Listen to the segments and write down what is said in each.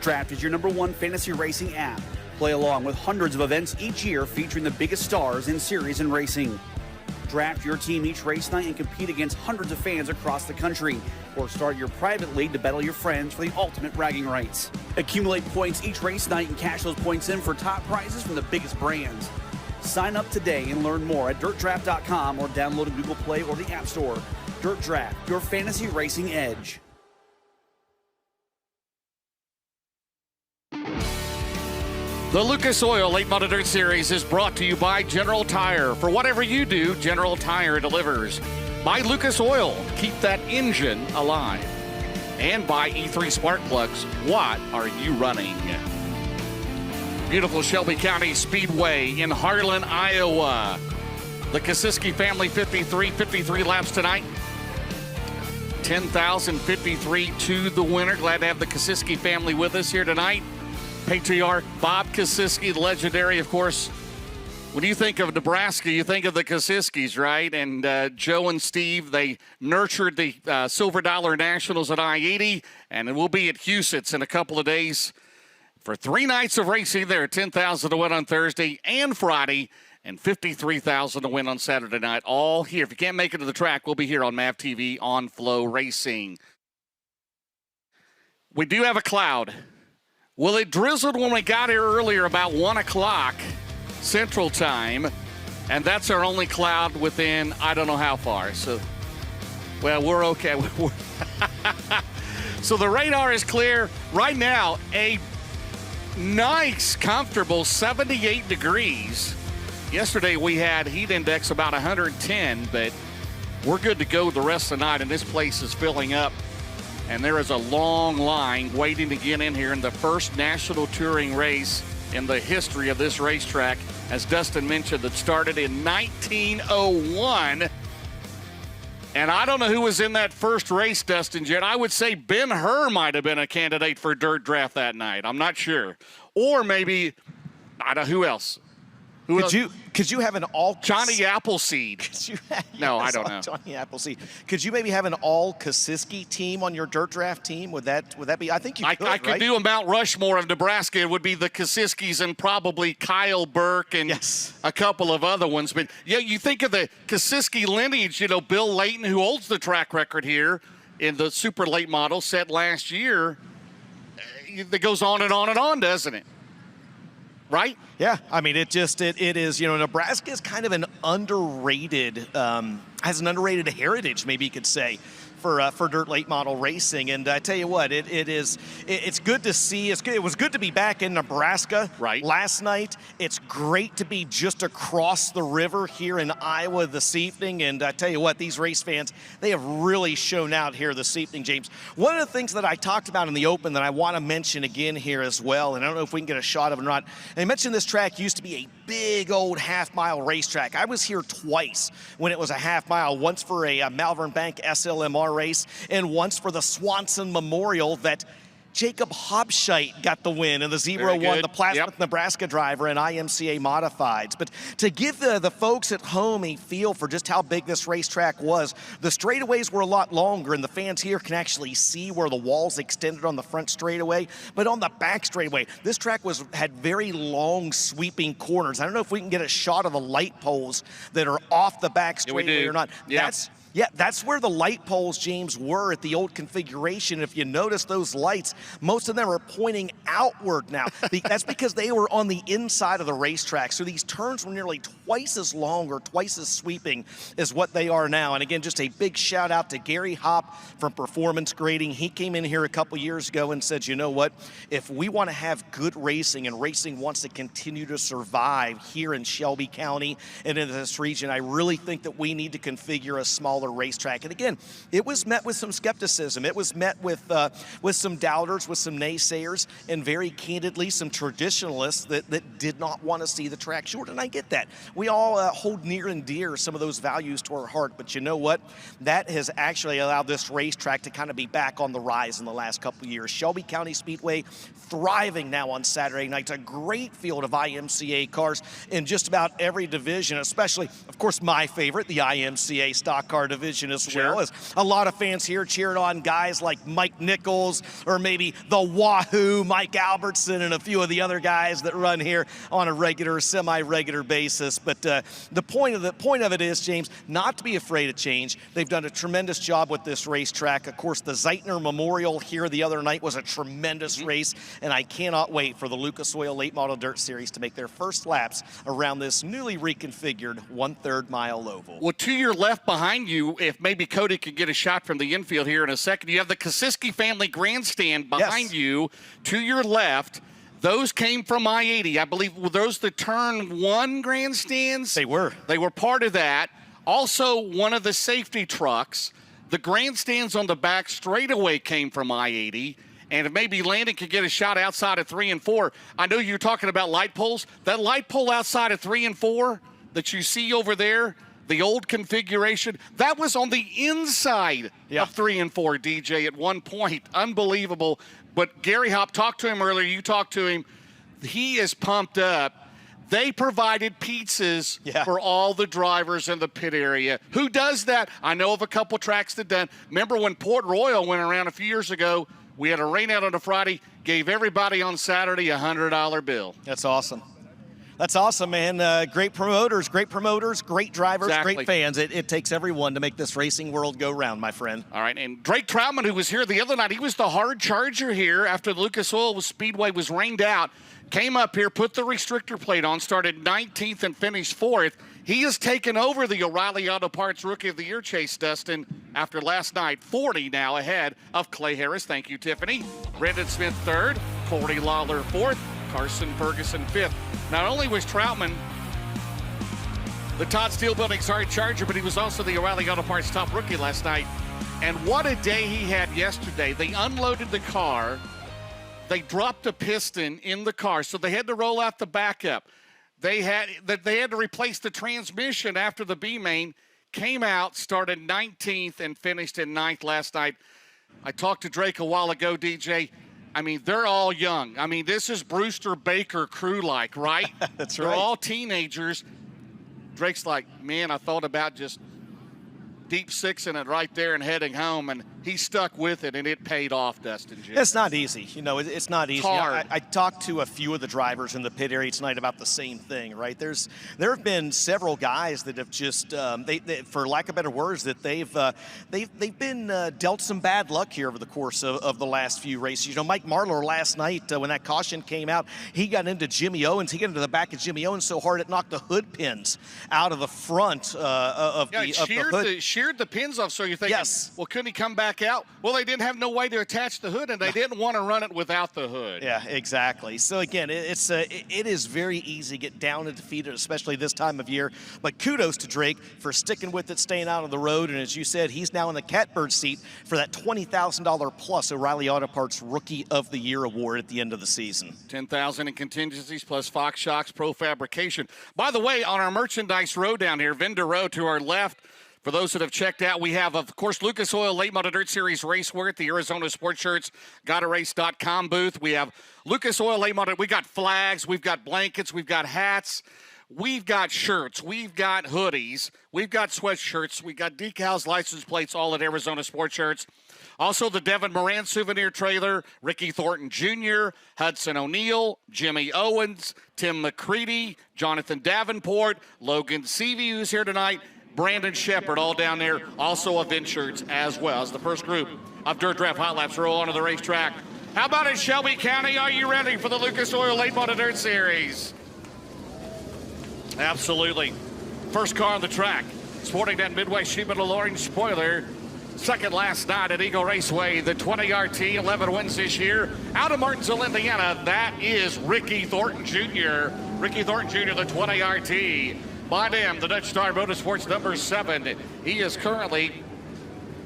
Draft is your #1 fantasy racing app. Play along with hundreds of events each year featuring the biggest stars in series and racing. Draft your team each race night and compete against hundreds of fans across the country. Or start your private league to battle your friends for the ultimate bragging rights. Accumulate points each race night and cash those points in for top prizes from the biggest brands. Sign up today and learn more at dirtdraft.com or download a Google Play or the App Store. Dirt Draft, your fantasy racing edge. The Lucas Oil Late Model Dirt Series is brought to you by General Tire. For whatever you do, General Tire delivers. By Lucas Oil, keep that engine alive. And by E3 Spark Plugs, what are you running? Beautiful Shelby County Speedway in Harlan, Iowa. The Kosiski family 53 laps tonight. 10,053 to the winner. Glad to have the Kosiski family with us here tonight. Patriarch Bob Kosiski, legendary, of course. When you think of Nebraska, you think of the Kosiskis, right? And Joe and Steve, they nurtured the Silver Dollar Nationals at I-80, and we'll be at Huset's in a couple of days for 3 nights of racing there. 10,000 to win on Thursday and Friday, and 53,000 to win on Saturday night. All here. If you can't make it to the track, we'll be here on MAV TV on FloRacing. We do have a cloud. Well, it drizzled when we got here earlier about 1 o'clock Central Time, and that's our only cloud within I don't know how far. So, well, we're okay. So the radar is clear. Right now, a nice, comfortable 78 degrees. Yesterday we had heat index about 110, but we're good to go the rest of the night, and this place is filling up. And there is a long line waiting to get in here in the first national touring race in the history of this racetrack, as Dustin mentioned, that started in 1901. And I don't know who was in that first race, Dustin, Jet. I would say Ben Hur might have been a candidate for Dirt Draft that night. I'm not sure. Or maybe, I don't know, who else? Could you have an all Johnny Appleseed? No, I don't know. Johnny Appleseed. Could you maybe have an all Kosiski team on your Dirt Draft team? Would that be? I think you could. I could do a Mount Rushmore of Nebraska. It would be the Kosiskis and probably Kyle Burke and a couple of other ones. But yeah, you think of the Kosiski lineage. You know, Bill Layton, who holds the track record here in the super late model, set last year. It goes on and on and on, doesn't it? Right? Yeah, I mean, it is, you know, Nebraska is kind of an underrated, has an underrated heritage, maybe you could say, for dirt late model racing. And I tell you what, it's good to see. It was good to be back in Nebraska last night. It's great to be just across the river here in Iowa this evening. And I tell you what, these race fans, they have really shown out here this evening, James. One of the things that I talked about in the open that I want to mention again here as well, and I don't know if we can get a shot of it or not. And I mentioned this track used to be a big old half-mile racetrack. I was here twice when it was a half-mile, once for a Malvern Bank SLMR race and once for the Swanson Memorial that Jacob Hobscheit got the win in the 0-1, the Plattsmouth, Nebraska driver in IMCA Modifieds. But to give the folks at home a feel for just how big this racetrack was, the straightaways were a lot longer, and the fans here can actually see where the walls extended on the front straightaway. But on the back straightaway, this track had very long, sweeping corners. I don't know if we can get a shot of the light poles that are off the back straightaway or not. That's where the light poles, James, were at the old configuration. If you notice those lights, most of them are pointing outward now. That's because they were on the inside of the racetrack. So these turns were nearly twice as long or twice as sweeping as what they are now. And again, just a big shout out to Gary Hopp from Performance Grading. He came in here a couple years ago and said, you know what, if we want to have good racing and racing wants to continue to survive here in Shelby County and in this region, I really think that we need to configure a smaller racetrack. And again, it was met with some skepticism. It was met with some doubters, with some naysayers, and very candidly some traditionalists that did not want to see the track short. And I get that. We all hold near and dear some of those values to our heart. But you know what? That has actually allowed this racetrack to kind of be back on the rise in the last couple of years. Shelby County Speedway thriving now on Saturday nights. A great field of IMCA cars in just about every division, especially, of course, my favorite, the IMCA stock car division. division as Sure. well. As a lot of fans here cheered on guys like Mike Nichols or maybe the Wahoo, Mike Albertson, and a few of the other guys that run here on a regular, semi-regular basis. But the point of it is, James, not to be afraid of change. They've done a tremendous job with this racetrack. Of course, the Zeitner Memorial here the other night was a tremendous race, and I cannot wait for the Lucas Oil Late Model Dirt Series to make their first laps around this newly reconfigured 1/3 mile oval. Well, to your left behind you, if maybe Cody could get a shot from the infield here in a second, you have the Kosiski family grandstand behind you. To your left, those came from I-80. I believe, were those the turn 1 grandstands? They were. They were part of that. Also, one of the safety trucks. The grandstands on the back straightaway came from I-80. And if maybe Landon could get a shot outside of 3 and 4. I know you're talking about light poles. That light pole outside of 3 and 4 that you see over there, the old configuration, that was on the inside of 3 and 4, DJ, at one point. Unbelievable. But Gary Hopp, talked to him earlier. You talked to him. He is pumped up. They provided pizzas for all the drivers in the pit area. Who does that? I know of a couple tracks that done. Remember when Port Royal went around a few years ago? We had a rain out on a Friday, gave everybody on Saturday a $100 bill. That's awesome. That's awesome, man. Great promoters, great drivers, great fans. It takes everyone to make this racing world go round, my friend. All right, and Drake Troutman, who was here the other night, he was the hard charger here after the Lucas Oil Speedway was rained out. Came up here, put the restrictor plate on, started 19th and finished 4th. He has taken over the O'Reilly Auto Parts Rookie of the Year chase, Dustin, after last night. 40 now ahead of Clay Harris. Thank you, Tiffany. Brendan Smith 3rd, Corey Lawler 4th, Carson Ferguson 5th. Not only was Troutman the Todd Steele Building's hard charger, but he was also the O'Reilly Auto Parts top rookie last night. And what a day he had yesterday. They unloaded the car. They dropped a piston in the car, so they had to roll out the backup. They had to replace the transmission after the B main. Came out, started 19th, and finished in 9th last night. I talked to Drake a while ago, DJ. I mean, they're all young. I mean, this is Brewster Baker crew-like, right? That's right. They're all teenagers. Drake's like, man, I thought about just deep sixing it right there and heading home, and he stuck with it, and it paid off, Dustin. It's not easy. You know, it's not easy. Hard. I talked to a few of the drivers in the pit area tonight about the same thing, right? There have been several guys that have just, they, for lack of better words, that they've been dealt some bad luck here over the course of the last few races. You know, Mike Marlar last night, when that caution came out, he got into Jimmy Owens. He got into the back of Jimmy Owens so hard it knocked the hood pins out of the front of the hood. Sheared the pins off, so you're thinking, well, couldn't he come back out? Well, they didn't have no way to attach the hood, and they didn't want to run it without the hood. Yeah, exactly. So again, it is very easy to get down and defeated, especially this time of year. But kudos to Drake for sticking with it, staying out on the road, and as you said, he's now in the catbird seat for that $20,000 plus O'Reilly Auto Parts Rookie of the Year award at the end of the season. $10,000 in contingencies plus Fox Shocks Pro Fabrication. By the way, on our merchandise row down here, vendor row to our left, for those that have checked out, we have, of course, Lucas Oil Late Model Dirt Series racewear at the Arizona Sports Shirts, GottaRace.com booth. We have Lucas Oil Late Model. We got flags, we've got blankets, we've got hats, we've got shirts, we've got hoodies, we've got sweatshirts, we've got decals, license plates, all at Arizona Sports Shirts. Also, the Devin Moran souvenir trailer, Ricky Thornton Jr., Hudson O'Neill, Jimmy Owens, Tim McCready, Jonathan Davenport, Logan Seavey, who's here tonight, Brandon Shepard, all down there. Also event shirts as well as the first group of Dirt Draft Hot Laps roll onto the racetrack. How about in Shelby County? Are you ready for the Lucas Oil Late Model Dirt Series? Absolutely. First car on the track, sporting that Midway Sheepman orange spoiler. Second last night at Eagle Raceway, the 20RT, 11 wins this year. Out of Martinsville, Indiana, that is Ricky Thornton Jr. Ricky Thornton Jr., the 20RT. By him, the Dutch Star Motorsports number 7. He is currently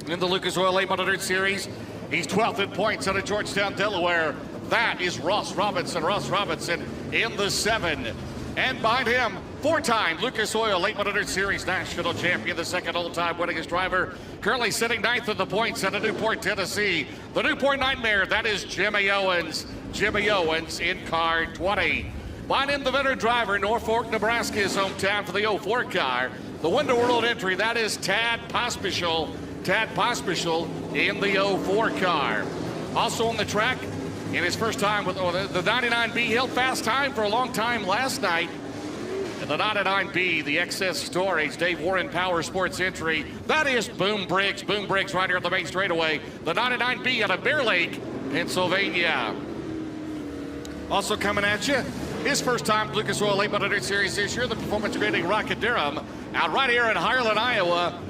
in the Lucas Oil Late Model Dirt Series. He's 12th in points out of Georgetown, Delaware. That is Ross Robinson. Ross Robinson in the 7. And behind him, 4-time Lucas Oil Late Model Dirt Series national champion, the second all-time winningest driver. Currently sitting 9th in the points out of Newport, Tennessee. The Newport Nightmare, that is Jimmy Owens. Jimmy Owens in car 20. Behind him, the veteran driver, Norfolk, Nebraska, his hometown for the 04 car. The Winter World entry, that is Tad Pospisil. Tad Pospisil in the 04 car. Also on the track, in his first time with the 99B, held fast time for a long time last night. And the 99B, the XS Storage, Dave Warren Power Sports entry, that is Boom Briggs. Boom Briggs right here on the main straightaway. The 99B out of Bear Lake, Pennsylvania. Also coming at you, his first time Lucas Oil 800 Series this year, the performance grading Rocket Durham. Out right here in Highland, Iowa,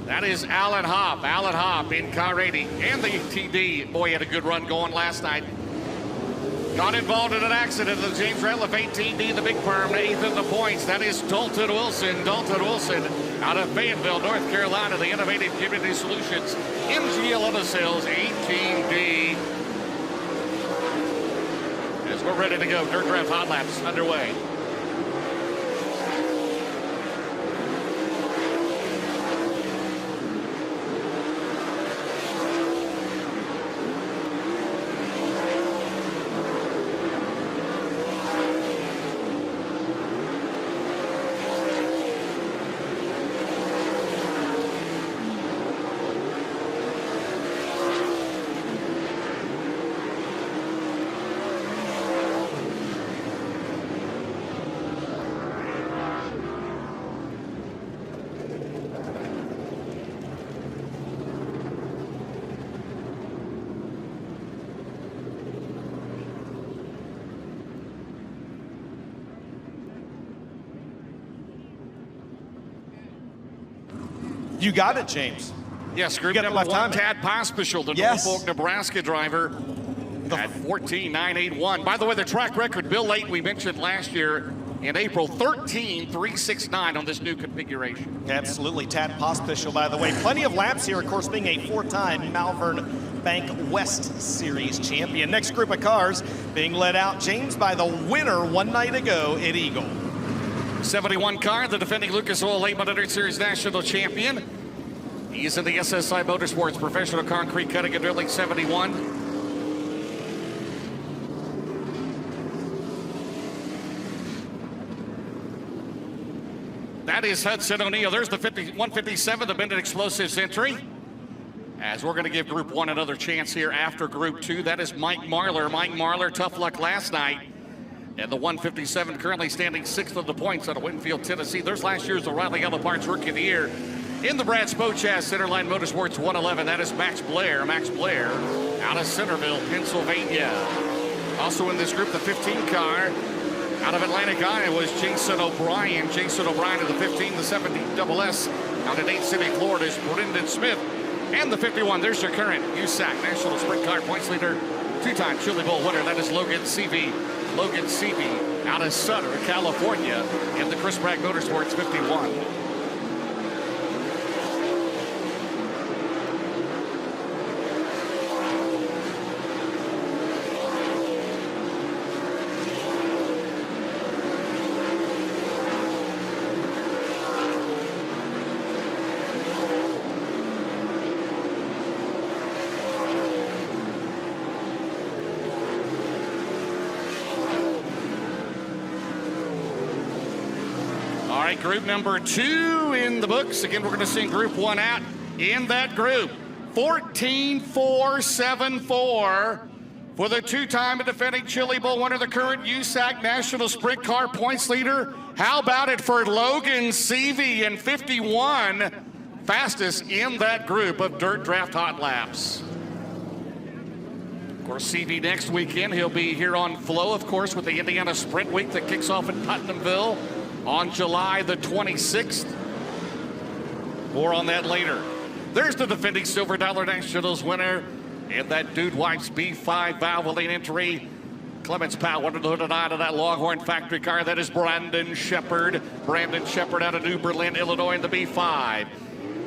that is Alan Hopp. Alan Hopp in car 80 and the TD. Boy, he had a good run going last night. Got involved in an accident. The James Ratliff 18D, the big firm, 8th in the points. That is Dalton Wilson. Dalton Wilson out of Fayetteville, North Carolina, the Innovative Community Solutions. MGL Auto Sales 18D. As we're ready to go, Dirt Draft Hot Laps underway. You got it, James. Yes, group You got number it one, left time. Tad Pospisil, the Yes. Norfolk, Nebraska driver at 14.981. By the way, the track record, Bill Layton, we mentioned last year in April, 13.369 on this new configuration. Absolutely. Tad Pospisil, by the way. Plenty of laps here, of course, being a 4-time Malvern Bank West Series champion. Next group of cars being led out, James, by the winner one night ago at Eagle. 71 car, the defending Lucas Oil 800 Series national champion. He's in the SSI Motorsports Professional Concrete Cutting and Drilling 71. That is Hudson O'Neill. There's the 157, the Bended Explosives entry. As we're going to give Group 1 another chance here after Group 2. That is Mike Marlar. Mike Marlar, tough luck last night. And the 157 currently standing 6th of the points out of Winfield, Tennessee. There's last year's O'Reilly Auto Parts Rookie of the Year. In the Brad Spochas Centerline Motorsports 111, that is Max Blair. Max Blair out of Centerville, Pennsylvania. Also in this group, the 15 car out of Atlantic, Iowa is Jason O'Brien. Jason O'Brien of the 15, the 70 double S out of Dade City, Florida is Brendan Smith. And the 51, there's your current USAC National Sprint Car Points leader, 2-time Chili Bowl winner. That is Logan Seavey. Logan Seavey out of Sutter, California, in the Chris Bragg Motorsports 51. Group number 2 in the books. Again, we're going to sing Group 1 out in that group. 14.474 for the 2-time defending Chili Bowl winner, the current USAC National Sprint Car Points leader. How about it for Logan Seavey in 51, fastest in that group of Dirt Draft Hot Laps. Of course, Seavey next weekend, he'll be here on Flow, of course, with the Indiana Sprint Week that kicks off in Putnamville on July the 26th. More on that later. There's the defending Silver Dollar Nationals winner and that Dude Wipes B5 Valvoline entry. Clements Powell under the hood and eye of that Longhorn factory car. That is Brandon Shepard. Brandon Shepard out of New Berlin, Illinois in the B5.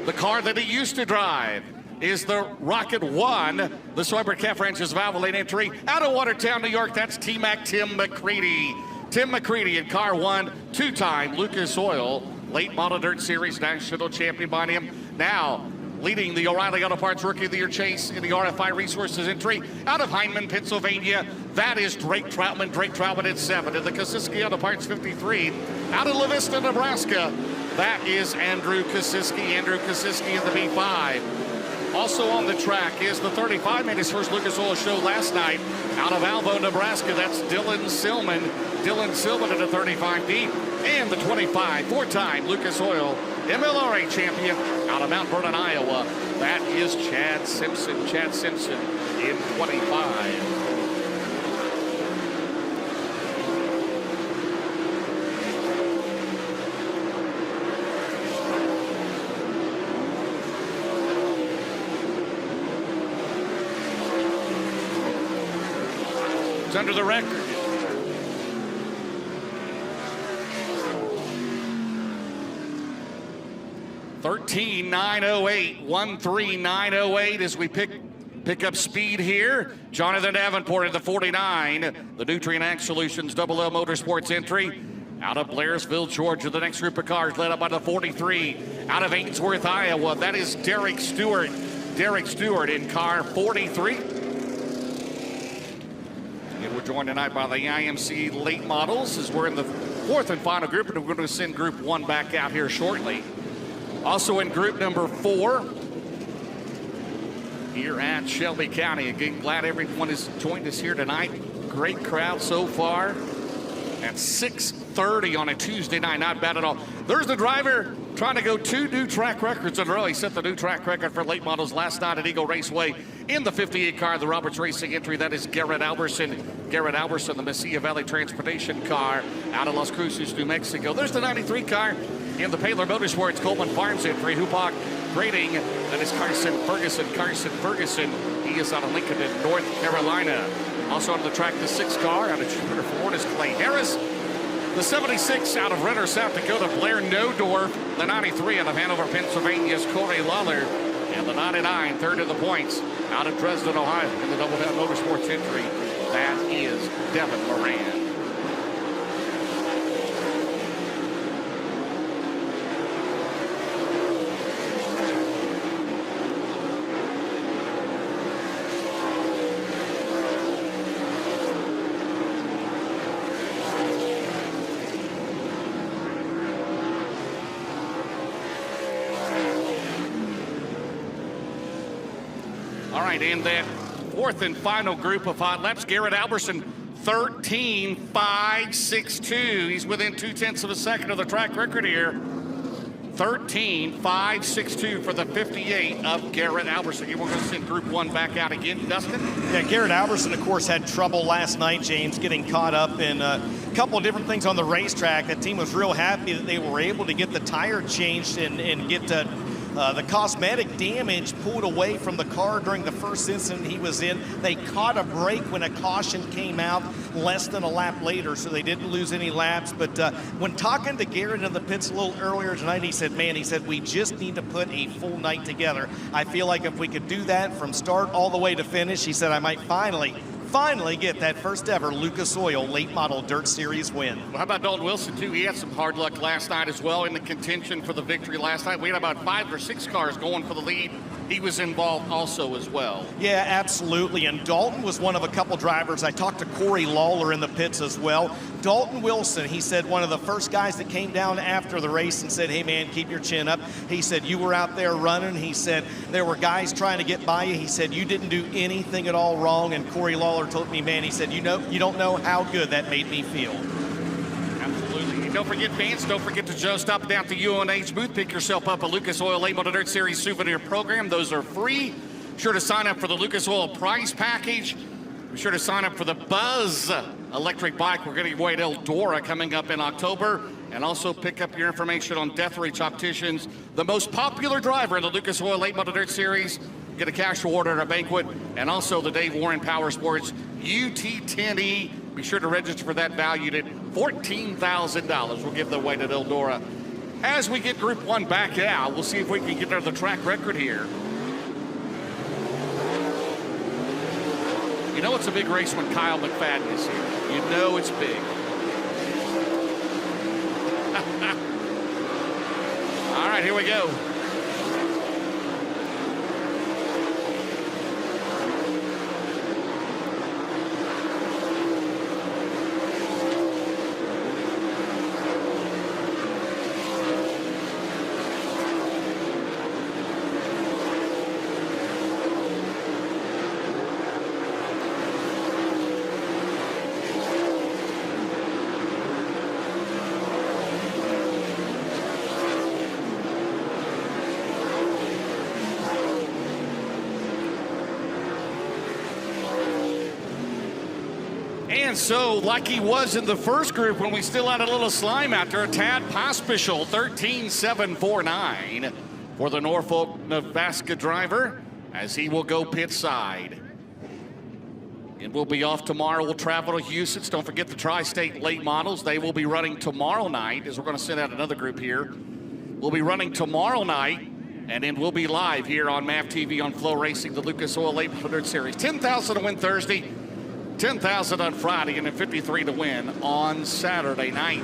The car that he used to drive is the Rocket 1, the Soyber Calf Ranches Valvoline entry out of Watertown, New York. That's T-Mac Tim McCready. Tim McCready in car 1, 2-time Lucas Oil late model dirt series national champion by him. Now leading the O'Reilly Auto Parts Rookie of the Year chase in the RFI Resources entry out of Heinemann, Pennsylvania. That is Drake Troutman. Drake Troutman at 7 in the Kosiski Auto Parts 53 out of La Vista, Nebraska. That is Andrew Kosiski. Andrew Kosiski in the B5. Also on the track is the 35, made his first Lucas Oil show last night out of Alvo, Nebraska. That's Dylan Silman. Dylan Silman in the 35 deep. And the 25, four-time Lucas Oil MLRA champion out of Mount Vernon, Iowa. That is Chad Simpson. Chad Simpson in 25. Under the record. (13.908), 13.908 as we pick up speed here. Jonathan Davenport in the 49. The Nutrient Ag Solutions Double L Motorsports entry out of Blairsville, Georgia. The next group of cars led up by the 43 out of Ainsworth, Iowa. That is Derek Stewart. Derek Stewart in car 43. And we're joined tonight by the IMC late models as we're in the fourth and final group, and we're going to send group one back out here shortly. Also in group number 4 here at Shelby County. Again, glad everyone has joined us here tonight. Great crowd so far at 6:30 on a Tuesday night. Not bad at all. There's the driver trying to go 2 new track records in a row. He set the new track record for late models last night at Eagle Raceway in the 58 car, the Roberts Racing entry. That is Garrett Alberson. Garrett Alberson, the Mesilla Valley Transportation car out of Las Cruces, New Mexico. There's the 93 car in the Paler Motorsports Coleman Farms entry. Hupak Grading. That is Carson Ferguson. Carson Ferguson. He is out of Lincoln in North Carolina. Also on the track, the 6 car out of Jupiter, Florida, Clay Harris. The 76 out of Renner, South Dakota, Blair Nodorf. The 93 out of Hanover, Pennsylvania, is Corey Lawler. And the 99, third of the points, out of Dresden, Ohio, in the Double Down Motorsports entry. That is Devin Moran. All right, in that fourth and final group of hot laps, Garrett Alberson, 13.562. He's within 0.2 of a second of the track record here. 13.562 for the 58 of Garrett Alberson. You were going to send Group 1 back out again, Dustin? Yeah, Garrett Alberson, of course, had trouble last night, James, getting caught up in a couple of different things on the racetrack. That team was real happy that they were able to get the tire changed and get the cosmetic damage pulled away from the car during the first incident he was in. They caught a break when a caution came out less than a lap later, so they didn't lose any laps. But when talking to Garrett in the pits a little earlier tonight, he said, we just need to put a full night together. I feel like if we could do that from start all the way to finish, he said, I might finally get that first ever Lucas Oil late model dirt series win. Well, how about Dalton Wilson too? He had some hard luck last night as well in the contention for the victory last night. We had about 5 or 6 cars going for the lead. He was involved also as well. Yeah, absolutely. And Dalton was one of a couple drivers. I talked to Corey Lawler in the pits as well. Dalton Wilson, he said, one of the first guys that came down after the race and said, hey man, keep your chin up. He said, you were out there running. He said, there were guys trying to get by you. He said, you didn't do anything at all wrong. And Corey Lawler told me, man, he said, you don't know how good that made me feel. Absolutely. Don't forget, fans, don't forget to just stop down at the UNH booth. Pick yourself up a Lucas Oil Late Model Dirt Series souvenir program. Those are free. Be sure to sign up for the Lucas Oil prize package. Be sure to sign up for the Buzz electric bike. We're getting away to Eldora coming up in October. And also pick up your information on Death Reach Opticians, the most popular driver in the Lucas Oil Late Model Dirt Series. Get a cash reward at our banquet. And also the Dave Warren Power Sports UT10E. Be sure to register for that, valued at $14,000. We'll give the away to Eldora. As we get Group 1 back out, we'll see if we can get another track record here. You know it's a big race when Kyle McFadden is here. You know it's big. All right, here we go. And so, like he was in the first group when we still had a little slime out there, Tad Pospischel, 13.749 for the Norfolk, Nebraska driver, as he will go pit side. And we'll be off tomorrow. We'll travel to Houston. Don't forget the Tri-State late models. They will be running tomorrow night, as we're going to send out another group here. We'll be running tomorrow night, and then we'll be live here on MAV TV on FloRacing, the Lucas Oil 800 Series. 10,000 to win Thursday, 10,000 on Friday, and then 53 to win on Saturday night.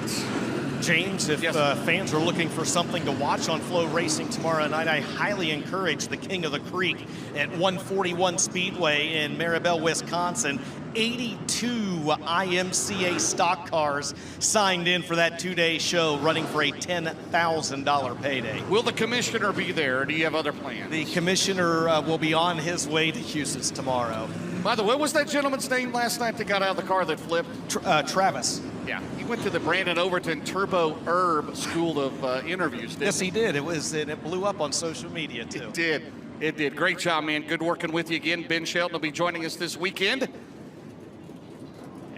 James, if Yes. Fans are looking for something to watch on FloRacing tomorrow night, I highly encourage the King of the Creek at 141 Speedway in Maribel, Wisconsin. 82 IMCA stock cars signed in for that two-day show, running for a $10,000 payday. Will the commissioner be there, or do you have other plans? The commissioner will be on his way to Houston tomorrow. By the way, what was that gentleman's name last night that got out of the car that flipped? Travis. Yeah, he went to the Brandon Overton Turbo Herb School of Interviews, didn't Yes, he did. It blew up on social media, too. It did. It did. Great job, man. Good working with you again. Ben Shelton will be joining us this weekend.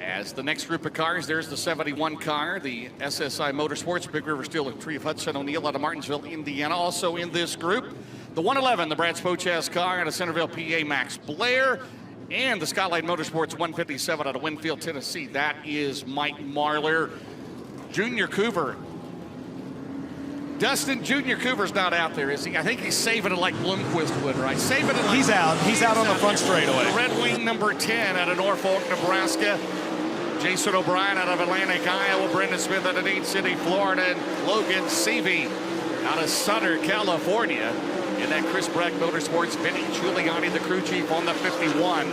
As the next group of cars, there's the 71 car, the SSI Motorsports, Big River Steel and Tree of Hudson O'Neill out of Martinsville, Indiana. Also in this group, the 111, the Brad Spochaz car out of Centerville, PA, Max Blair. And the Skyline Motorsports 157 out of Winfield, Tennessee. That is Mike Marlar. Junior Coover. Dustin, Junior Coover's not out there, is he? I think he's saving it like Blomqvist would, right? Saving it like... He's out. He's out on the front straightaway. The Red Wing number 10 out of Norfolk, Nebraska. Jason O'Brien out of Atlantic, Iowa. Brendan Smith out of Dade City, Florida. And Logan Seavey out of Sutter, California. In that Chris Bragg Motorsports, Vinny Giuliani, the crew chief on the 51.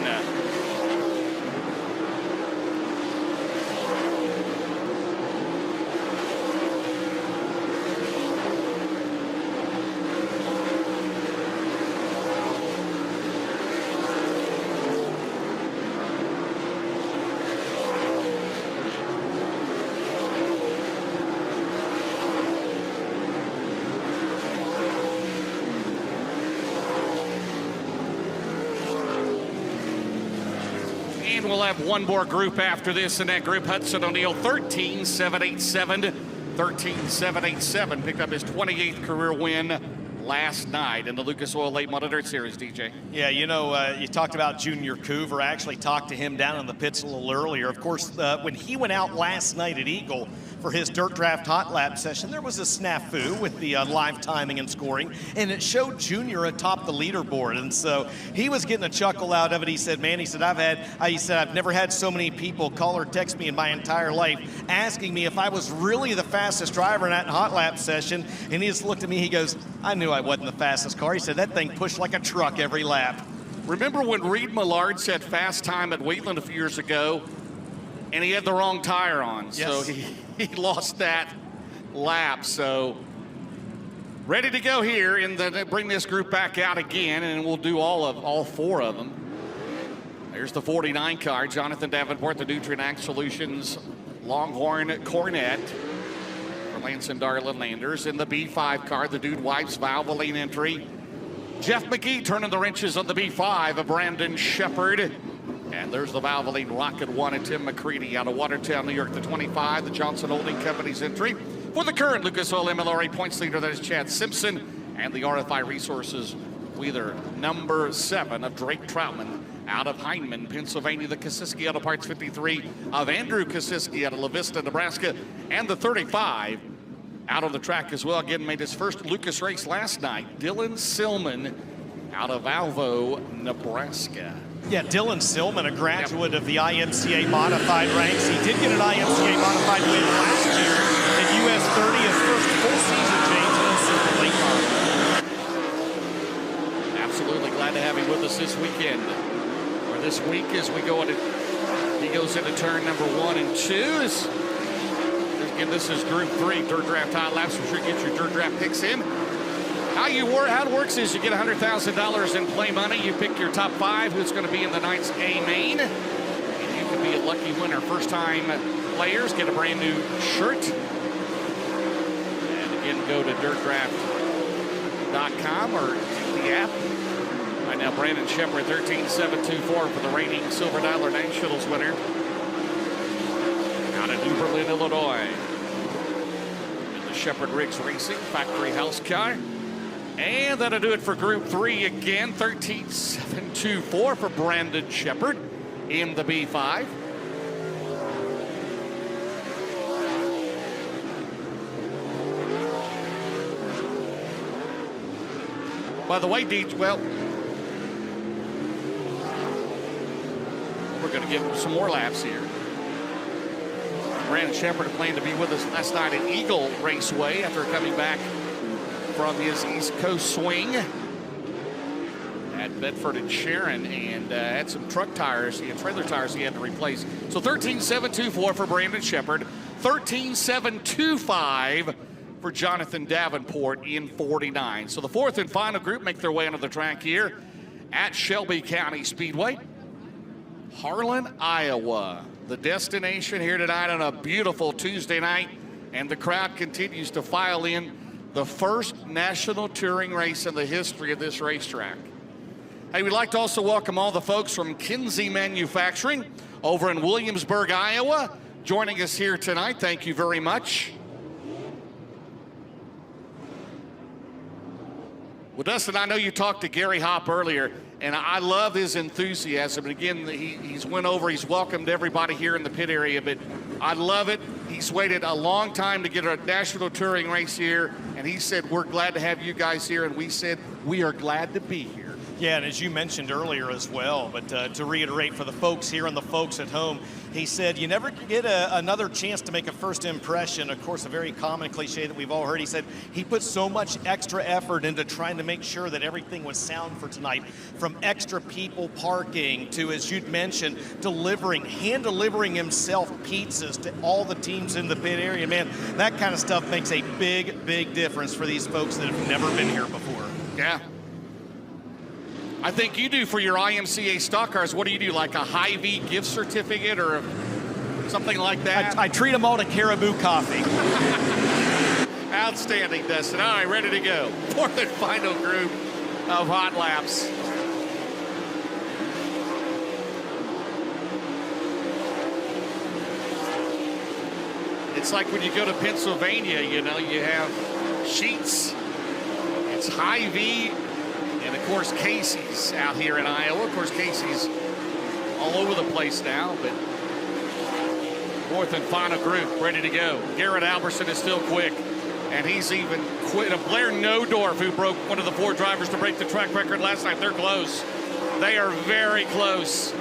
And we'll have one more group after this, and that group, Hudson O'Neill, 13.787. 13.787, picked up his 28th career win last night in the Lucas Oil Late Model Dirt Series, DJ. Yeah, you know, you talked about Junior Coover. I actually talked to him down in the pits a little earlier. Of course, when he went out last night at Eagle for his Dirt Draft Hot Lap session, there was a snafu with the live timing and scoring, and it showed Junior atop the leaderboard. And so he was getting a chuckle out of it. He said, man, he said, I've never had so many people call or text me in my entire life asking me if I was really the fastest driver in that hot lap session. And he just looked at me, he goes, I knew I wasn't the fastest car. He said, that thing pushed like a truck every lap. Remember when Reed Millard said fast time at Wheatland a few years ago, and he had the wrong tire on, yes. So he lost that lap. So ready to go here, and then bring this group back out again, and we'll do all four of them. There's the 49 car, Jonathan Davenport, the Nutrient Ag Solutions Longhorn Cornet for Lance and Darla Landers. In the B5 car, the Dude Wipes Valvoline entry. Jeff McGee turning the wrenches on the B5 of Brandon Shepard. And there's the Valvoline Rocket 1 and Tim McCready out of Watertown, New York, the 25, the Johnson Holding Company's entry. For the current Lucas Oil MLRA points leader, that is Chad Simpson. And the RFI Resources Wheeler number 7 of Drake Troutman out of Hindman, Pennsylvania. The Kosiski Auto Parts 53 of Andrew Kosiski out of La Vista, Nebraska. And the 35 out on the track as well. Again, made his first Lucas race last night. Dylan Silman out of Alvo, Nebraska. Yeah, Dylan Silman, a graduate of the IMCA Modified ranks. He did get an IMCA Modified win last year at US 30, his first full season change in the late model. Absolutely glad to have him with us this weekend. Or this week as we go into, he goes into turn number 1 and 2. Again, this is Group 3, Dirt Draft Hot Laps. Be sure to get your Dirt Draft picks in. How it works is you get $100,000 in play money. You pick your top 5 who's going to be in the night's A main. And you can be a lucky winner. First-time players get a brand new shirt. And again, go to dirtdraft.com or the app. Right now, Brandon Shepard, 13.724 for the reigning Silver Dollar Nationals winner. Berlin, Illinois. In the Shepherd Riggs Racing Factory House car. And that'll do it for Group 3 again. 13.724 for Brandon Shepherd in the B5. By the way, Deej, well, we're going to give him some more laps here. Brandon Shepherd planned to be with us last night at Eagle Raceway after coming back from his East Coast swing at Bedford and Sharon, and had some truck tires, trailer tires he had to replace. So 13.724 for Brandon Shepherd, 13.725 for Jonathan Davenport in 49. So the fourth and final group make their way onto the track here at Shelby County Speedway. Harlan, Iowa, the destination here tonight on a beautiful Tuesday night, and the crowd continues to file in. The first national touring race in the history of this racetrack. Hey, we'd like to also welcome all the folks from Kinsey Manufacturing over in Williamsburg, Iowa, joining us here tonight. Thank you very much. Well, Dustin, I know you talked to Gary Hopp earlier, and I love his enthusiasm. And again, he's went over, he's welcomed everybody here in the pit area, but I love it. He's waited a long time to get a national touring race here, and he said, we're glad to have you guys here, and we said, we are glad to be here. Yeah, and as you mentioned earlier as well, but to reiterate for the folks here and the folks at home, he said you never get another chance to make a first impression. Of course, a very common cliche that we've all heard. He said he put so much extra effort into trying to make sure that everything was sound for tonight, from extra people parking to, as you'd mentioned, hand-delivering himself pizzas to all the teams in the pit area. Man, that kind of stuff makes a big, big difference for these folks that have never been here before. Yeah. I think you do for your IMCA stock cars. What do you do, like a Hy-Vee gift certificate or something like that? I treat them all to Caribou coffee. Outstanding, Dustin. All right, ready to go. Fourth and final group of hot laps. It's like when you go to Pennsylvania, you know, you have Sheetz. It's Hy-Vee. And, of course, Casey's out here in Iowa. Of course, Casey's all over the place now, but fourth and final group ready to go. Garrett Alberson is still quick, and he's even quit. Blair Nodorf, who broke one of the four drivers to break the track record last night. They're close. They are very close.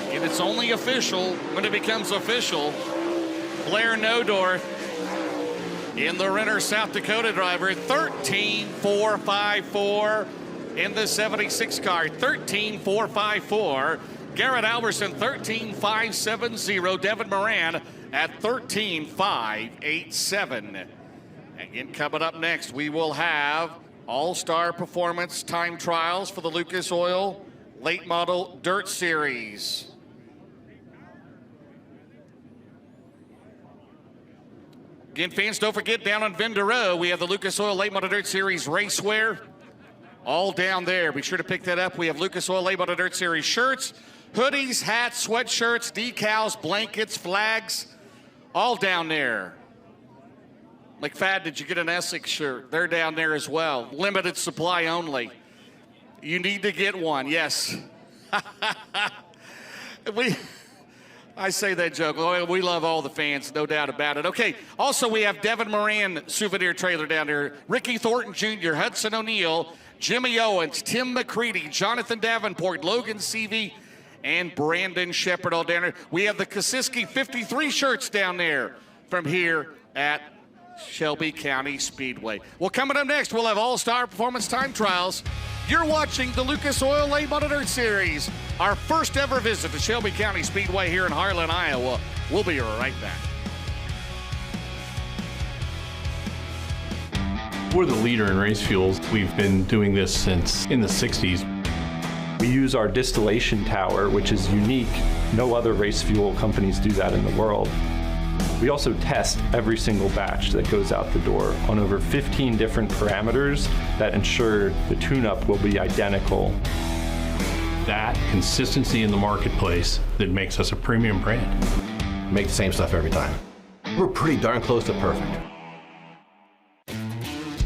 And it's only official when it becomes official. Blair Nodorf in the Renner South Dakota driver, 13.454 in the 76 car, 13.454. Garrett Alberson, 13.570. Devin Moran at 13.587. Again, coming up next, we will have All-Star Performance Time Trials for the Lucas Oil Late Model Dirt Series. Again, fans, don't forget, down on Vendor Row, we have the Lucas Oil Late Model Dirt Series racewear. All down there. Be sure to pick that up. We have Lucas Oil Late Model Dirt Series shirts, hoodies, hats, sweatshirts, decals, blankets, flags, all down there. McFadden, did you get an Essex shirt? They're down there as well. Limited supply only. You need to get one, yes. I say that joke. We love all the fans, no doubt about it. Okay, also we have Devin Moran souvenir trailer down there. Ricky Thornton Jr., Hudson O'Neill, Jimmy Owens, Tim McCready, Jonathan Davenport, Logan Seavey, and Brandon Shepherd all down there. We have the Kosiski 53 shirts down there from here at Shelby County Speedway. Well, coming up next, we'll have All-Star Performance Time Trials. You're watching the Lucas Oil Late Model Dirt Series, our first ever visit to Shelby County Speedway here in Harlan, Iowa. We'll be right back. We're the leader in race fuels. We've been doing this since in the 60s. We use our distillation tower, which is unique. No other race fuel companies do that in the world. We also test every single batch that goes out the door on over 15 different parameters that ensure the tune-up will be identical. that consistency in the marketplace that makes us a premium brand. Make the same stuff every time. We're pretty darn close to perfect.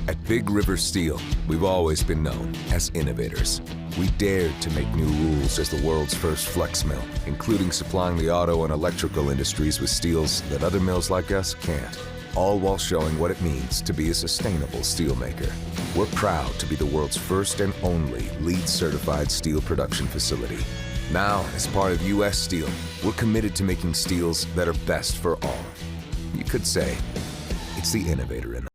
At Big River Steel, we've always been known as innovators. We dared to make new rules as the world's first flex mill, including supplying the auto and electrical industries with steels that other mills like us can't, all while showing what it means to be a sustainable steelmaker. We're proud to be the world's first and only LEED certified steel production facility. Now, as part of U.S. Steel, we're committed to making steels that are best for all. You could say it's the innovator in us.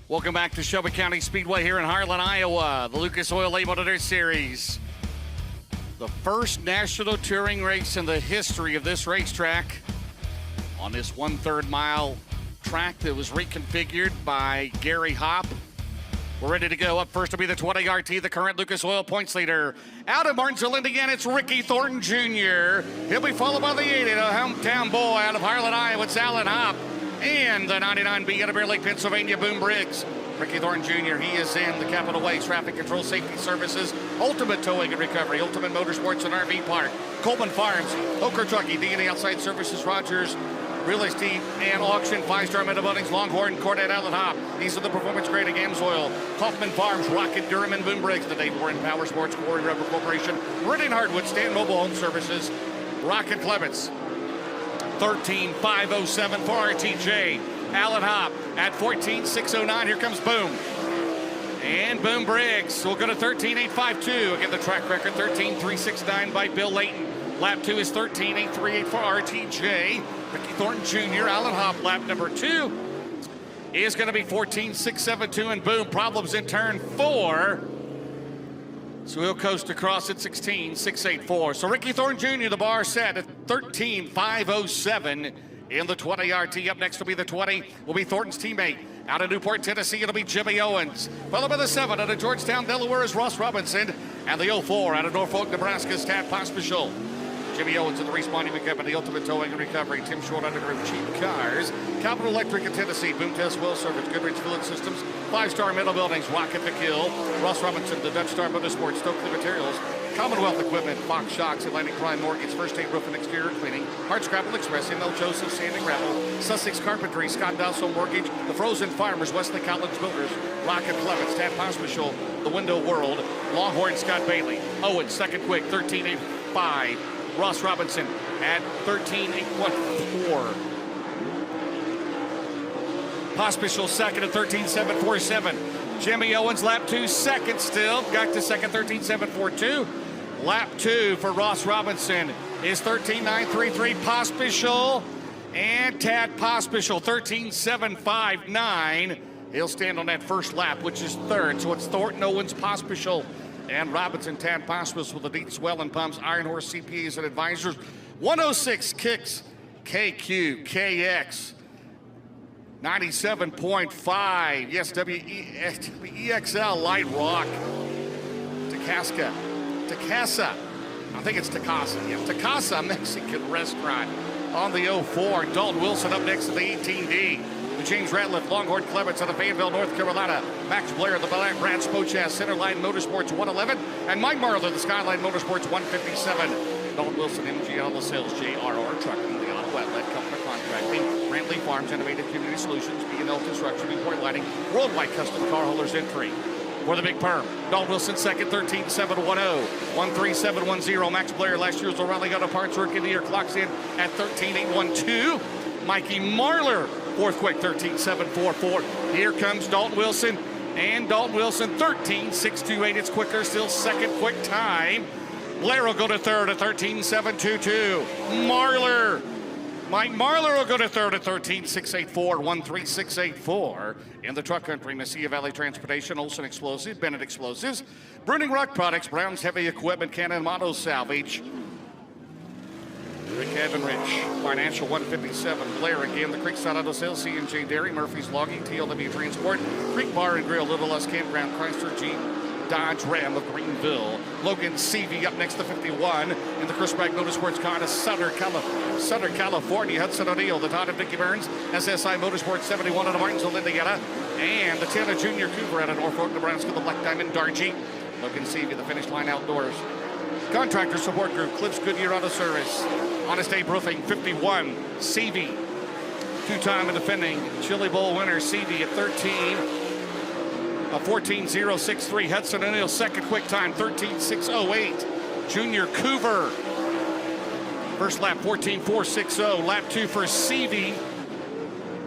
Welcome back to Shelby County Speedway here in Harlan, Iowa. The Lucas Oil Late Model Dirt Series. The first national touring race in the history of this racetrack on this 1/3 mile track that was reconfigured by Gary Hopp. We're ready to go. Up first will be the 20 RT, the current Lucas Oil points leader. Out of Martinsville, Indiana, it's Ricky Thornton Jr. He'll be followed by the 80, a hometown boy out of Harlan, Iowa. It's Alan Hopp. And the 99B out of Bear Lake, Pennsylvania, Boom Briggs. Ricky Thornton Jr., he is in the Capital Way Traffic Control Safety Services, Ultimate Towing and Recovery, Ultimate Motorsports and RV Park, Coleman Farms, Oker Trucking, D&A Outside Services, Rogers, Real Estate and Auction, 5-Star Metal Buildings, Longhorn, Cordet, Allen Hop. These are the performance grade of Amsoil, Kaufman Farms, Rocket, Durham, and Boom Briggs. The Dave Warren Power Sports, Quarry Rubber Corporation, Meridian Hardwood, Stan Mobile Home Services, Rocket Clements. 13,507 for RTJ. Allen Hop at 14,609. Here comes Boom. And Boom Briggs will go to 13,852. Again, the track record 13,369 by Bill Layton. Lap 2 is 13,838 for RTJ. Ricky Thornton Jr. Allen Hop, lap number 2 is going to be 14,672. And Boom, problems in turn 4. So he'll coast across at 16,684. So Ricky Thornton Jr., the bar set at 13,507 in the 20 RT. Up next will be the 20, will be Thornton's teammate. Out of Newport, Tennessee, it'll be Jimmy Owens. Followed by the 7 out of Georgetown, Delaware is Ross Robinson. And the 04 out of Norfolk, Nebraska is Tad Pospisil. Jimmy Owens of the Reese Monument Company, Ultimate Towing and Recovery, Tim Short, Underground Cheap Cars, Capital Electric in Tennessee, Boom Test Well Service, Goodrich Fluid Systems, 5-Star Metal Buildings, Rocket McKill, Ross Robinson, the Dutch Star Motorsports, Stokely Materials, Commonwealth Equipment, Fox Shocks, Atlantic Prime Mortgage, First Aid Roof and Exterior Cleaning, Hard Scrabble Express, M.L. Joseph, Sanding Gravel, Sussex Carpentry, Scott Dowsell Mortgage, The Frozen Farmers, Wesley Collins Builders, Rocket Clements, Tad Pospisil, The Window World, Longhorn Scott Bailey, Owens, second quick, 13.85. Ross Robinson at 13.814. Pospisil second at 13.747. Jimmy Owens, lap 2, second still. Got to second, 13.742. Lap 2 for Ross Robinson is 13.933. Pospisil and Tad Pospisil, 13.759. He'll stand on that first lap, which is third. So it's Thornton, Owens, Pospisil, and Robinson, Tad Pospisil with the Deep Swell and Pumps, Iron Horse CPAs and Advisors. 106 Kicks, KQKX. 97.5, yes, WEXL Light Rock. Takasa, I think it's Takasa, yeah. Takasa Mexican Restaurant on the 04. Dalton Wilson up next to the 18D. The James Ratliff, Longhorn Clements out of Fayetteville, North Carolina. Max Blair, the Brad Spochas, Centerline Motorsports 111. And Mike Marler, the Skyline Motorsports 157. Dalton Wilson, MG on the sales, JRR Trucking, the Auto Outlet, Company Contracting, Brantley Farms, Innovative Community Solutions, B&L Construction, Newport Lighting, Worldwide Custom Car Holders Entry. For the Big Perm, Dalton Wilson second, 13.710. 13710. Max Blair, last year's O'Reilly Auto Parts Rookie of the Year, clocks in at 13.812. Mikey Marler, fourth quick, 13.744. Here comes Dalton Wilson And Dalton Wilson, 13.628. It's quicker, still second quick time. Blair will go to third at 13.722. Mike Marler will go to third at 13.684, 13684. In the truck country, Mesilla Valley Transportation, Olson Explosives, Bennett Explosives, Bruning Rock Products, Brown's Heavy Equipment, Cannon Auto Salvage, Rick Evan Rich, Financial 157, Blair again, the Creekside Auto Sales, C&J Dairy, Murphy's Logging, TLW Transport, Creek Bar and Grill, Little Less Campground, Chrysler Jeep, Dodge Ram of Greenville. Logan Seavey up next to 51 in the Chris Bragg Motorsports car to Sutter, California. Hudson O'Neill, the Todd of Dickie Burns, SSI Motorsports 71 out of Martinsville, Indiana. And the Tanner Junior Cooper out of Norfolk, Nebraska, the Black Diamond Dargy. Logan Seavey, the finish line outdoors. Contractor Support Group, Clips Goodyear Auto Service. Honest Abe Roofing, 51. Seavey, two-time and defending Chili Bowl winner. Seavey at 14.063. Hudson O'Neill, second quick time, 13.608. Junior Coover, first lap, 14.460. Lap 2 for Seavey.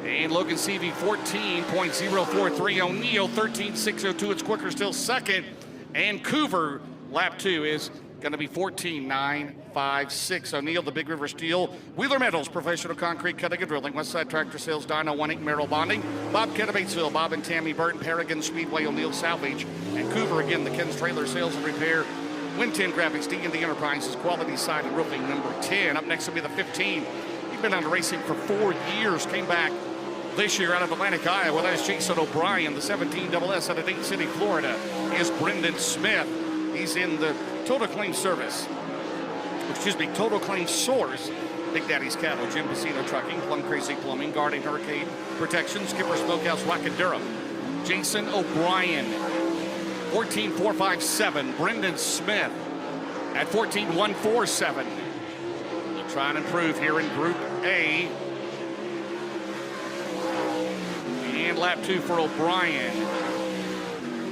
And Logan Seavey, 14.043. O'Neill, 13.602. It's quicker, still second. And Coover, lap 2 is going to be 14.956. O'Neill, the Big River Steel, Wheeler Metals, Professional Concrete Cutting and Drilling, Westside Tractor Sales, Dyno 18 Merrill Bonding, Bob Kent of Batesville, Bob and Tammy Burton, Paragon Speedway, O'Neill Salvage, and Coover again, the Ken's Trailer Sales and Repair, Win 10 Graphics, D&D Enterprises, Quality Side and Roofing, number 10. Up next will be the 15. He's been on racing for 4 years, came back this year out of Atlantic, Iowa. That is Jason O'Brien, the 17 SS out of Dayton City, Florida. Is Brendan Smith. He's in the Total Claim Source. Big Daddy's Cattle, Jim Casino Trucking, Plum Crazy Plumbing, Guarding Hurricane Protection, Skipper Smokehouse, Rocket Durham. Jason O'Brien, 14.457. Brendan Smith at 14.147. They'll try and improve here in Group A. And lap 2 for O'Brien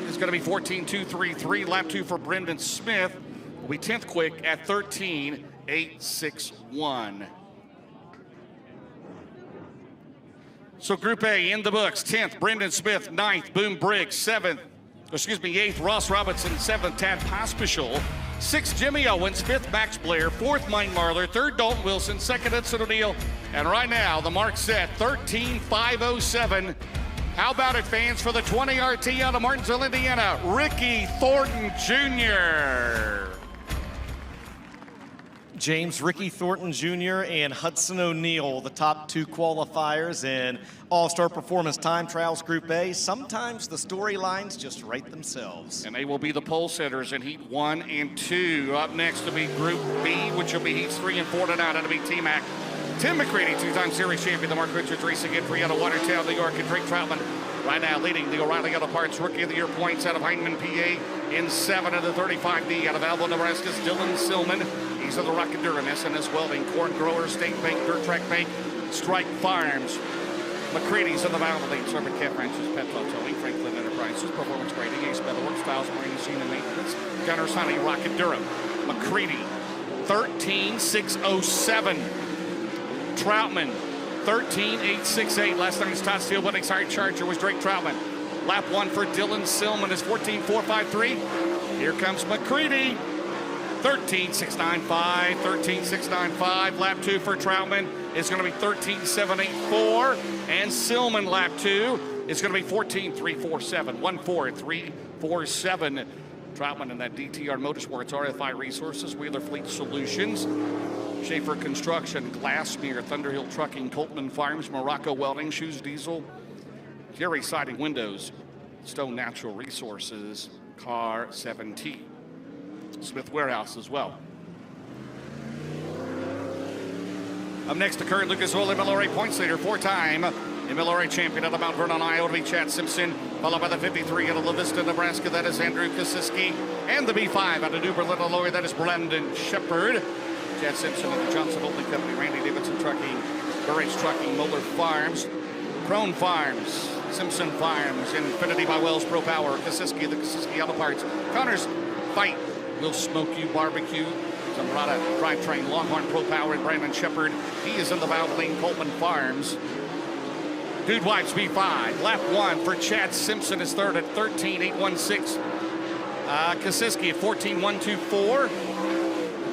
is going to be 14.233. Lap 2 for Brendan Smith will be 10th quick at 13.861. So Group A in the books. 10th, Brendan Smith. 9th, Boom Briggs. 8th, Ross Robinson. 7th, Tad Pospischal. 6th, Jimmy Owens. 5th, Max Blair. 4th, Mike Marler. 3rd, Dalton Wilson. 2nd, Hudson O'Neill. And right now, the mark set, 13.507. How about it, fans, for the 20 RT out of Martinsville, Indiana, Ricky Thornton Jr. James Ricky Thornton Jr. and Hudson O'Neill, the top 2 qualifiers in All-Star Performance Time Trials Group A. Sometimes the storylines just write themselves. And they will be the pole setters in Heat 1 and 2. Up next will be Group B, which will be Heats 3 and 4 tonight. It'll be T-Mac. Tim McCready, 2-time series champion, the Mark Richards Racing entry out of Watertown, New York, and Drake Troutman right now leading the O'Reilly Auto Parts Rookie of the Year points out of Heinemann, PA, in 7 of the 35D out of Alva, Nebraska's Dylan Silman. He's of the Rocket Durham, SNS Welding, Corn Grower, State Bank, Dirt Track Bank, Strike Farms. McCready's of the Valvoline, Servant Cat Ranches, Petrol Towing, Franklin Enterprises, Performance Grading, Ace Metalworks, Styles Marine Machine and Maintenance, Gunner's Honey, Rocket Durham. McCready, 13.607. Troutman, 13.868. Last time it was Todd Steelbudding's Hard Charger was Drake Troutman. Lap 1 for Dylan Silman is 14.453. Here comes McCready, 13.695, 13.695. Lap 2 for Troutman is going to be 13.784. And Silman, lap 2, is going to be 14.347, 14.347. Troutman and that DTR Motorsports, RFI Resources, Wheeler Fleet Solutions, Schaefer Construction, Glassmere, Thunderhill Trucking, Coltman Farms, Morocco Welding, Shoes Diesel, Jerry Siding Windows, Stone Natural Resources, Car 7T, Smith Warehouse as well. Up next, the current Lucas Oil MLRA points leader, 4-time MLRA champion out of Mount Vernon, Iowa, to be Chad Simpson, followed by the 53 out of La Vista, Nebraska, that is Andrew Kosiski, and the B5 out of New Berlin, Illinois, that is Brandon Shepard. Chad Simpson of the Johnson Holding Company, Randy Davidson Trucking, Burridge Trucking, Moeller Farms, Crone Farms, Simpson Farms, Infinity by Wells Pro Power, Kosiski, the Kosiski Auto Parts, Connor's Fight, Will Smoke You Barbecue, Zambrata Drivetrain, Longhorn Pro Power, and Brandon Shepard. He is in the Valvoline Coleman Farms. Dude Wipes B5. Lap 1 for Chad Simpson is third at 13.816. Kasiski at 14.124.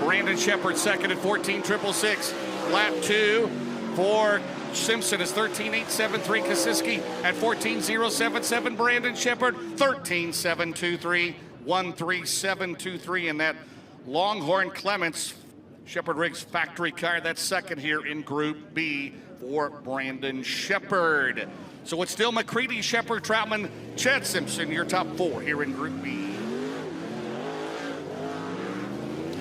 Brandon Shepard second at 14.666. Lap 2 for Simpson is 13.873. Kasiski at 14.077. Brandon Shepard 13.723. 13723 in that Longhorn Clements Shepard Riggs factory car. That's second here in Group B for Brandon Shepard. So it's still McCready, Shepard, Troutman, Chad Simpson, your top 4 here in Group B.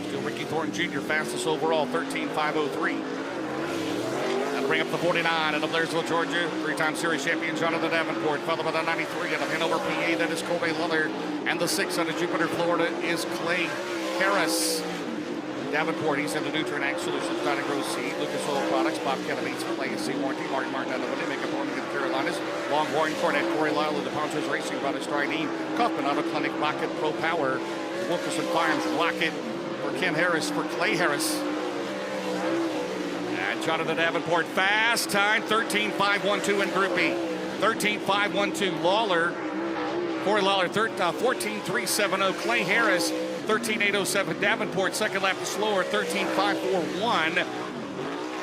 Still Ricky Thornton Jr. fastest overall, 13.503. That'll bring up the 49 out of Blairsville, Georgia. 3-time series champion Jonathan Davenport, followed by the 93 out of Hanover, PA. That is Colby Leather. And the 6 out of Jupiter, Florida is Clay Harris. Davenport, he's in the Nutrient Ag Solutions, Donna Gross Seed, Lucas Oil Products, Bob Kennedy's for Legacy Warranty, Martin out of Woody, Make Up Warning in the Carolinas, Longhorn, Cornet, Corey Lyle of the Ponchos Racing, Brothers Stridine, Kaufman Auto Clinic, Rocket, Pro Power, Wilkerson Farms, Rocket for Ken Harris, for Clay Harris. And Jonathan Davenport, fast time, 13.512 in Group B. 13.512, Lawler, Corey Lawler, 14.370, Clay Harris, 13.807. Davenport, second lap is slower, 13.541.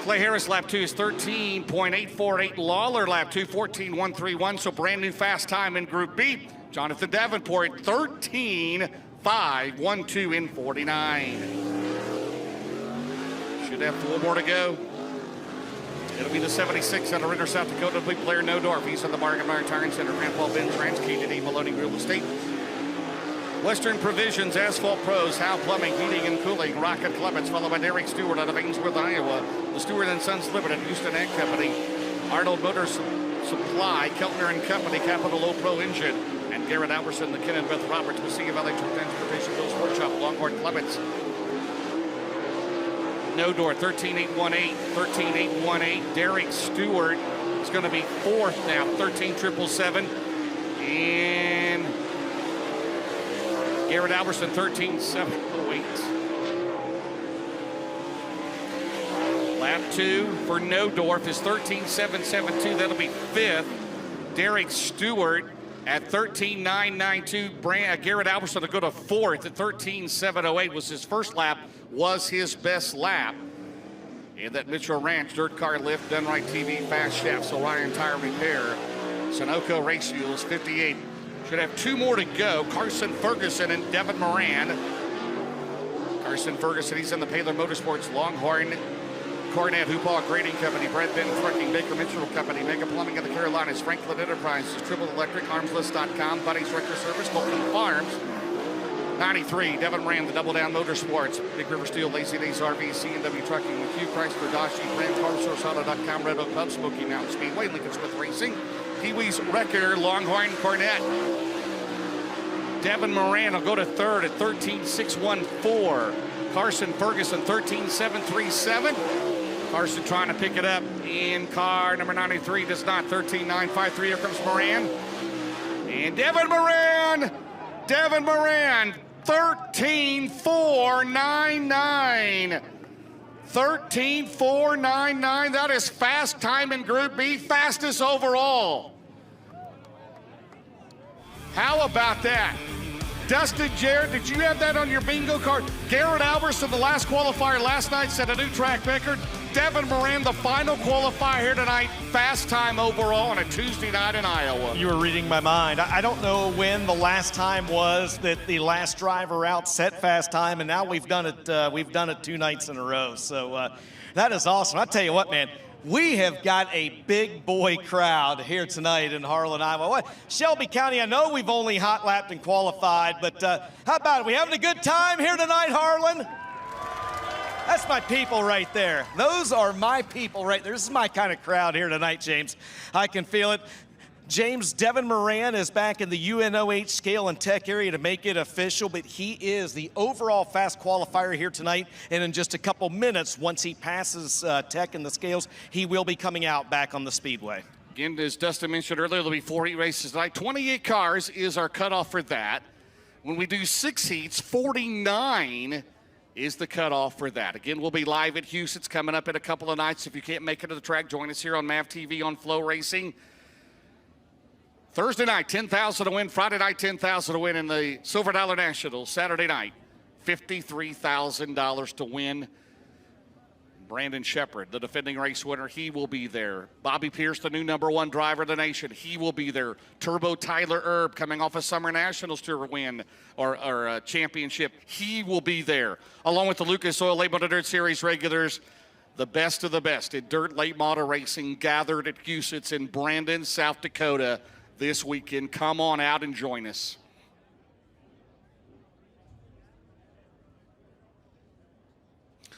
Clay Harris, lap 2 is 13.848. Lawler, lap 2, 14.131. So brand new fast time in Group B. Jonathan Davenport, 13.512 in 49. Should have 4 more to go. It'll be the 76 out of Ritter, South Dakota. Big player Nodorf. He's at the Bargain Tire Center. Grandpa Ben's Ranch, KDD Maloney Real Estate. Western Provisions, Asphalt Pros, Howe Plumbing, Heating and Cooling, Rocket Clements, followed by Derek Stewart out of Ainsworth, Iowa. The Stewart and Sons Limited, Houston Ag Company, Arnold Motors Supply, Keltner and Company, Capital Low Pro Engine, and Garrett Alberson, the Ken and Beth Roberts, Messina Valley Transportation, Bill's Workshop, Longhorn Clements. Nodor, 13.818, 13.818. Derek Stewart is going to be 4th now, 13.777. And Garrett Alberson, 13.708. Lap 2 for Nodorf is 13.772. That'll be 5th. Derek Stewart at 13.992. Garrett Alberson to go to 4th at 13.708. Was his first lap, was his best lap. And that Mitchell Ranch dirt car lift, Done Right TV, Fast Shafts, Orion Tire Repair, Sunoco Race Fuels, 58. Should have 2 more to go. Carson Ferguson and Devin Moran. Carson Ferguson, he's in the Paler Motorsports, Longhorn, Cornet, Hoopaw Grading Company, Brad Ben Trucking, Baker Mitchell Company, Mega Plumbing of the Carolinas, Franklin Enterprises, Triple Electric, Armslist.com, Buddy's Wrecker Service, Fulton Farms. 93, Devin Moran, the Double Down Motorsports, Big River Steel, Lazy Days RV, C&W Trucking, McHugh Chrysler, Dodge, Jeep, Ram, CarSourceAuto.com, Red Oak Pub, Smoky Mountain Speedway, Lincoln Smith Racing, Pee-wee's Wrecker, Longhorn, Cornet. Devin Moran will go to 3rd at 13.614. Carson Ferguson, 13.737. Carson trying to pick it up in car number 93, does not, 13.953. Here comes Moran. And Devin Moran, 13.499. 13.499. That is fast time in Group B, fastest overall. How about that? Dustin Jarrett, did you have that on your bingo card? Garrett Alberson, the last qualifier last night, set a new track record. Devin Moran, the final qualifier here tonight, fast time overall on a Tuesday night in Iowa. You were reading my mind. I don't know when the last time was that the last driver out set fast time, and now we've done it 2 nights in a row. So that is awesome. I'll tell you what, man. We have got a big boy crowd here tonight in Harlan, Iowa. What? Shelby County, I know we've only hot lapped and qualified, but how about it? We having a good time here tonight, Harlan? That's my people right there. Those are my people right there. This is my kind of crowd here tonight, James. I can feel it. James, Devin Moran is back in the UNOH scale and tech area to make it official, but he is the overall fast qualifier here tonight. And in just a couple minutes, once he passes tech and the scales, he will be coming out back on the Speedway. Again, as Dustin mentioned earlier, there'll be 4 heat races tonight. 28 cars is our cutoff for that. When we do 6 heats, 49 is the cutoff for that. Again, we'll be live at Houston. It's coming up in a couple of nights. If you can't make it to the track, join us here on MAV TV on FloRacing. Thursday night, 10,000 to win. Friday night, 10,000 to win in the Silver Dollar National. Saturday night, $53,000 to win. Brandon Shepherd, the defending race winner, he will be there. Bobby Pierce, the new #1 driver of the nation, he will be there. Turbo Tyler Erb, coming off a Summer Nationals Tour win or a championship, he will be there. Along with the Lucas Oil Late Model Dirt Series regulars, the best of the best in dirt late model racing gathered at Huset's in Brandon, South Dakota this weekend. Come on out and join us.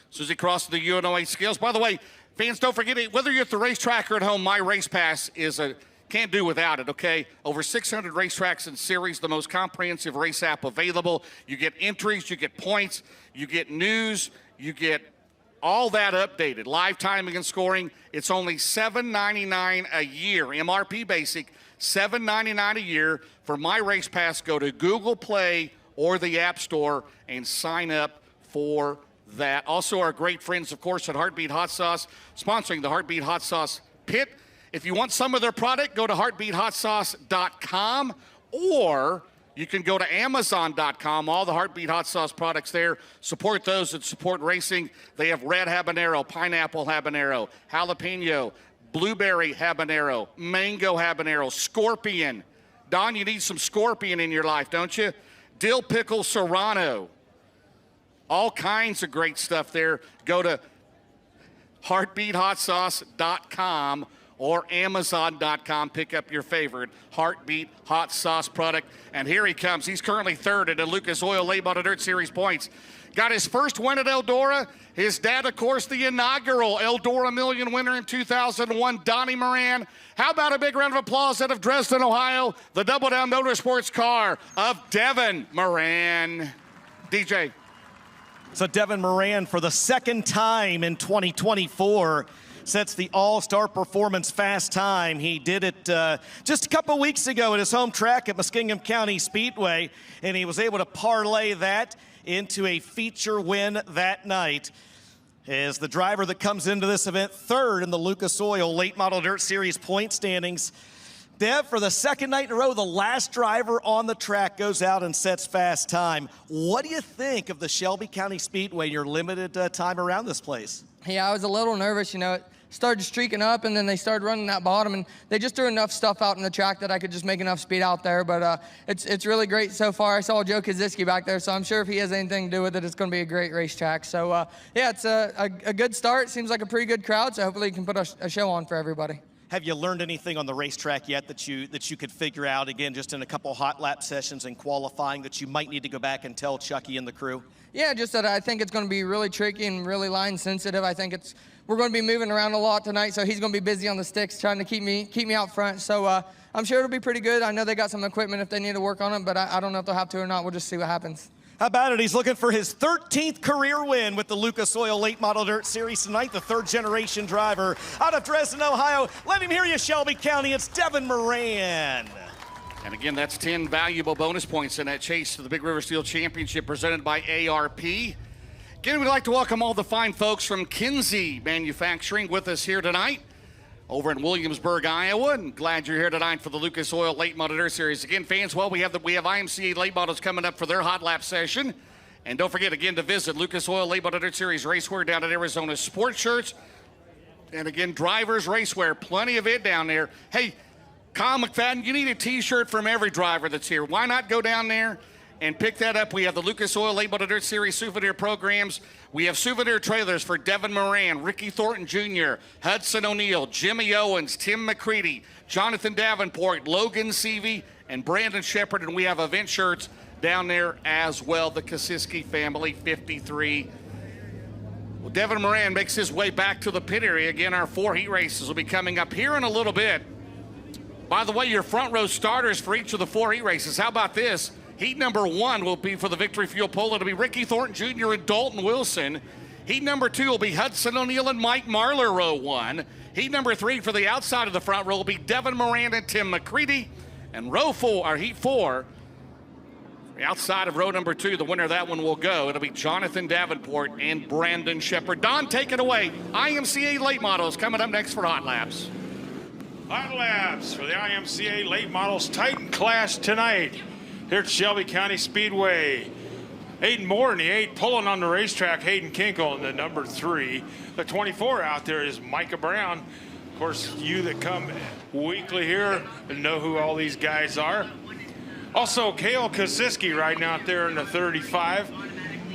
Susie Cross of the UNOA scales. By the way, fans, don't forget it. Whether you're at the racetrack or at home, My Race Pass is can't do without it, okay? Over 600 racetracks and series, the most comprehensive race app available. You get entries, you get points, you get news, you get all that updated. Live timing and scoring. It's only $7.99 a year. MRP basic, $7.99 a year. For My Race Pass, go to Google Play or the App Store and sign up for that. Also, our great friends, of course, at Heartbeat Hot Sauce, sponsoring the Heartbeat Hot Sauce Pit. If you want some of their product, go to heartbeathotsauce.com, or you can go to amazon.com. All the Heartbeat Hot Sauce products there. Support those that support racing. They have red habanero, pineapple habanero, jalapeno, blueberry habanero, mango habanero, scorpion. Don, you need some scorpion in your life, don't you? Dill pickle serrano. All kinds of great stuff there. Go to heartbeathotsauce.com or amazon.com. Pick up your favorite Heartbeat Hot Sauce product. And here he comes. He's currently third at the Lucas Oil Late Model Dirt Series points. Got his first win at Eldora. His dad, of course, the inaugural Eldora Million winner in 2001, Donnie Moran. How about a big round of applause out of Dresden, Ohio, the Double Down Motorsports car of Devin Moran. DJ. So Devin Moran, for the second time in 2024, sets the all-star performance fast time. He did it just a couple weeks ago at his home track at Muskingum County Speedway, and he was able to parlay that into a feature win that night. As the driver that comes into this event third in the Lucas Oil Late Model Dirt Series point standings. Dev, for the second night in a row, the last driver on the track goes out and sets fast time. What do you think of the Shelby County Speedway, your limited time around this place? Yeah, I was a little nervous, you know. It started streaking up, and then they started running that bottom, and they just threw enough stuff out in the track that I could just make enough speed out there. But it's really great so far. I saw Joe Kaziski back there, so I'm sure if he has anything to do with it, it's going to be a great racetrack. So, yeah, it's a good start. Seems like a pretty good crowd, so hopefully you can put a show on for everybody. Have you learned anything on the racetrack yet that you could figure out, again, just in a couple hot lap sessions and qualifying, that you might need to go back and tell Chucky and the crew? Yeah, just that I think it's going to be really tricky and really line sensitive. I think we're going to be moving around a lot tonight, so he's going to be busy on the sticks trying to keep me out front. So I'm sure it'll be pretty good. I know they got some equipment if they need to work on it, but I don't know if they'll have to or not. We'll just see what happens. How about it? He's looking for his 13th career win with the Lucas Oil Late Model Dirt Series tonight. The third-generation driver out of Dresden, Ohio. Let him hear you, Shelby County. It's Devin Moran. And again, that's 10 valuable bonus points in that chase to the Big River Steel Championship presented by ARP. Again, we'd like to welcome all the fine folks from Kinsey Manufacturing with us here tonight over in Williamsburg, Iowa. And glad you're here tonight for the Lucas Oil Late Model Dirt Series. Again, fans, well, we have IMCA late models coming up for their hot lap session. And don't forget, again, to visit Lucas Oil Late Model Dirt Series Racewear down at Arizona Sports Shirts. And again, drivers racewear, plenty of it down there. Hey, Kyle McFadden, you need a T-shirt from every driver that's here. Why not go down there and pick that up? We have the Lucas Oil Late Model Dirt Series souvenir programs. We have souvenir trailers for Devin Moran, Ricky Thornton Jr., Hudson O'Neal, Jimmy Owens, Tim McCready, Jonathan Davenport, Logan Seavey, and Brandon Shepherd. And we have event shirts down there as well. The Kasiski family, 53. Well, Devin Moran makes his way back to the pit area. Again, our 4 heat races will be coming up here in a little bit. By the way, your front row starters for each of the 4 heat races. How about this? Heat number 1 will be for the Victory Fuel Pole. It'll be Ricky Thornton Jr. and Dalton Wilson. Heat number 2 will be Hudson O'Neal and Mike Marlar, row 1. Heat number 3 for the outside of the front row will be Devin Moran and Tim McCready. And row 4, or heat 4, outside of row number 2, the winner of that one will go. It'll be Jonathan Davenport and Brandon Shepherd. Don, take it away. IMCA late models coming up next for Hot Laps. Hot laps for the IMCA late models Titan Clash tonight here at Shelby County Speedway. Hayden Moore in the 8, pulling on the racetrack. Hayden Kinkle in the number 3. The 24 out there is Micah Brown. Of course, you that come weekly here know who all these guys are. Also, Kale Koziski riding out there in the 35.